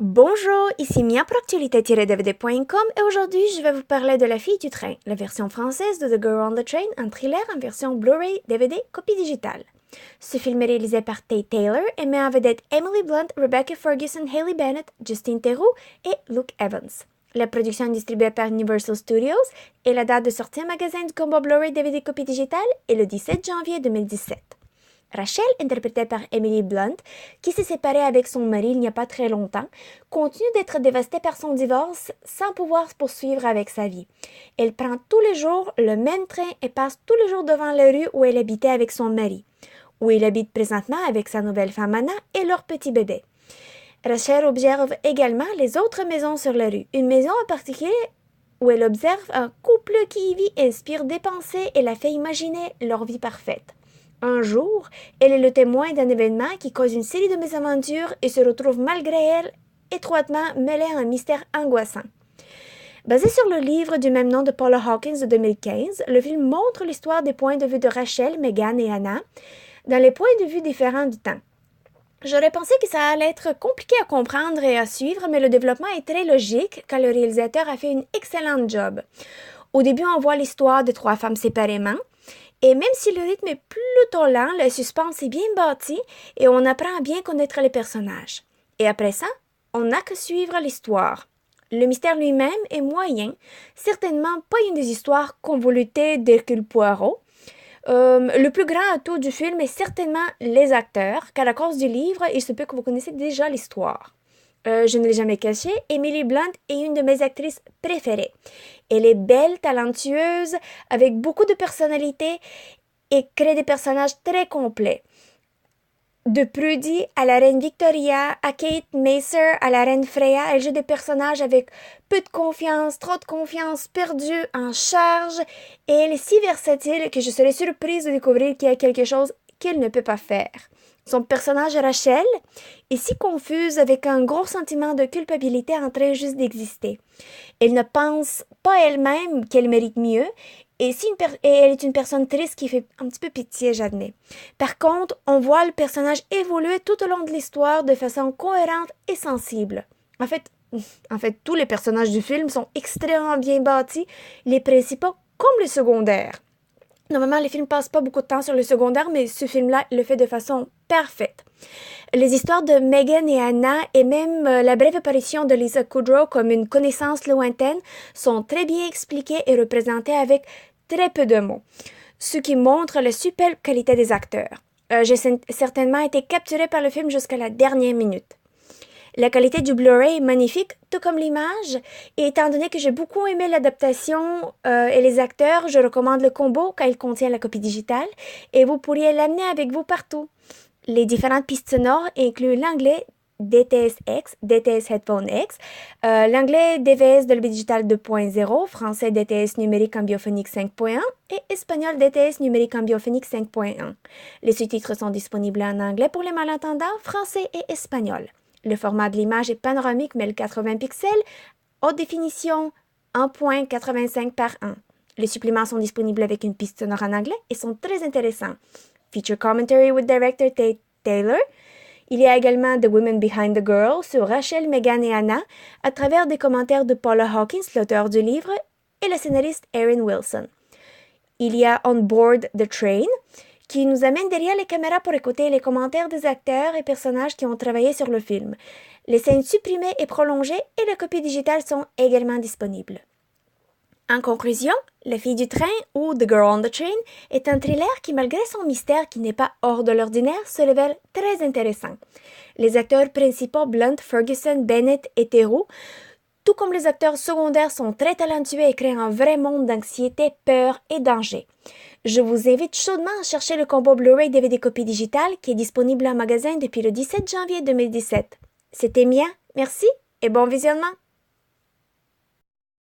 Bonjour, ici Mia pour actualité-dvd.com et aujourd'hui je vais vous parler de La fille du train, la version française de The Girl on the Train, un thriller en version Blu-ray, DVD, copie digitale. Ce film est réalisé par Tate Taylor et met en vedette Emily Blunt, Rebecca Ferguson, Hayley Bennett, Justine Theroux et Luke Evans. La production est distribuée par Universal Studios et la date de sortie en magasin du combo Blu-ray DVD copie digitale est le 17 janvier 2017. Rachel, interprétée par Emily Blunt, qui s'est séparée avec son mari il n'y a pas très longtemps, continue d'être dévastée par son divorce sans pouvoir poursuivre avec sa vie. Elle prend tous les jours le même train et passe tous les jours devant la rue où elle habitait avec son mari, où il habite présentement avec sa nouvelle femme Anna et leur petit bébé. Rachel observe également les autres maisons sur la rue, une maison en particulier où elle observe un couple qui y vit inspire des pensées et la fait imaginer leur vie parfaite. Un jour, elle est le témoin d'un événement qui cause une série de mésaventures et se retrouve malgré elle étroitement mêlée à un mystère angoissant. Basé sur le livre du même nom de Paula Hawkins de 2015, le film montre l'histoire des points de vue de Rachel, Megan et Anna dans les points de vue différents du temps. J'aurais pensé que ça allait être compliqué à comprendre et à suivre, mais le développement est très logique car le réalisateur a fait une excellente job. Au début, on voit l'histoire de trois femmes séparément, et même si le rythme est plutôt lent, le suspense est bien bâti et on apprend à bien connaître les personnages. Et après ça, on n'a que suivre l'histoire. Le mystère lui-même est moyen, certainement pas une des histoires convolutées d'Hercule Poirot. Le plus grand atout du film est certainement les acteurs, car à cause du livre, il se peut que vous connaissez déjà l'histoire. Je ne l'ai jamais caché, Emily Blunt est une de mes actrices préférées. Elle est belle, talentueuse, avec beaucoup de personnalité et crée des personnages très complets. De Prudy à la reine Victoria, à Kate Macer, à la reine Freya, elle joue des personnages avec peu de confiance, trop de confiance, perdus, en charge, et elle est si versatile que je serais surprise de découvrir qu'il y a quelque chose qu'elle ne peut pas faire. Son personnage Rachel est si confuse avec un gros sentiment de culpabilité en train juste d'exister. Elle ne pense pas elle-même qu'elle mérite mieux et elle est une personne triste qui fait un petit peu pitié, j'admets. Par contre, on voit le personnage évoluer tout au long de l'histoire de façon cohérente et sensible. En fait, tous les personnages du film sont extrêmement bien bâtis, les principaux comme les secondaires. Normalement, les films passent pas beaucoup de temps sur le secondaire, mais ce film-là le fait de façon parfaite. Les histoires de Megan et Anna et même la brève apparition de Lisa Kudrow comme une connaissance lointaine sont très bien expliquées et représentées avec très peu de mots, ce qui montre la superbe qualité des acteurs. J'ai certainement été capturée par le film jusqu'à la dernière minute. La qualité du Blu-ray est magnifique, tout comme l'image, et étant donné que j'ai beaucoup aimé l'adaptation et les acteurs, je recommande le combo car il contient la copie digitale et vous pourriez l'amener avec vous partout. Les différentes pistes sonores incluent l'anglais DTS-X, DTS Headphone X, l'anglais DVS Dolby Digital 2.0, français DTS numérique en biophonique 5.1 et espagnol DTS numérique en biophonique 5.1. Les sous-titres sont disponibles en anglais pour les malentendants, français et espagnol. Le format de l'image est panoramique 1080 pixels, haute définition 1.85 par 1. Les suppléments sont disponibles avec une piste sonore en anglais et sont très intéressants. Feature Commentary with Director Tate Taylor. Il y a également The Women Behind the Girl sur Rachel, Megan et Anna à travers des commentaires de Paula Hawkins, l'auteur du livre, et la scénariste Erin Wilson. Il y a On Board the Train qui nous amène derrière les caméras pour écouter les commentaires des acteurs et personnages qui ont travaillé sur le film. Les scènes supprimées et prolongées et la copie digitale sont également disponibles. En conclusion, La fille du train ou The Girl on the Train est un thriller qui, malgré son mystère qui n'est pas hors de l'ordinaire, se révèle très intéressant. Les acteurs principaux Blunt, Ferguson, Bennett et Theroux, tout comme les acteurs secondaires, sont très talentueux et créent un vrai monde d'anxiété, peur et danger. Je vous invite chaudement à chercher le combo Blu-ray DVD copie digitale qui est disponible en magasin depuis le 17 janvier 2017. C'était Mia, merci et bon visionnement!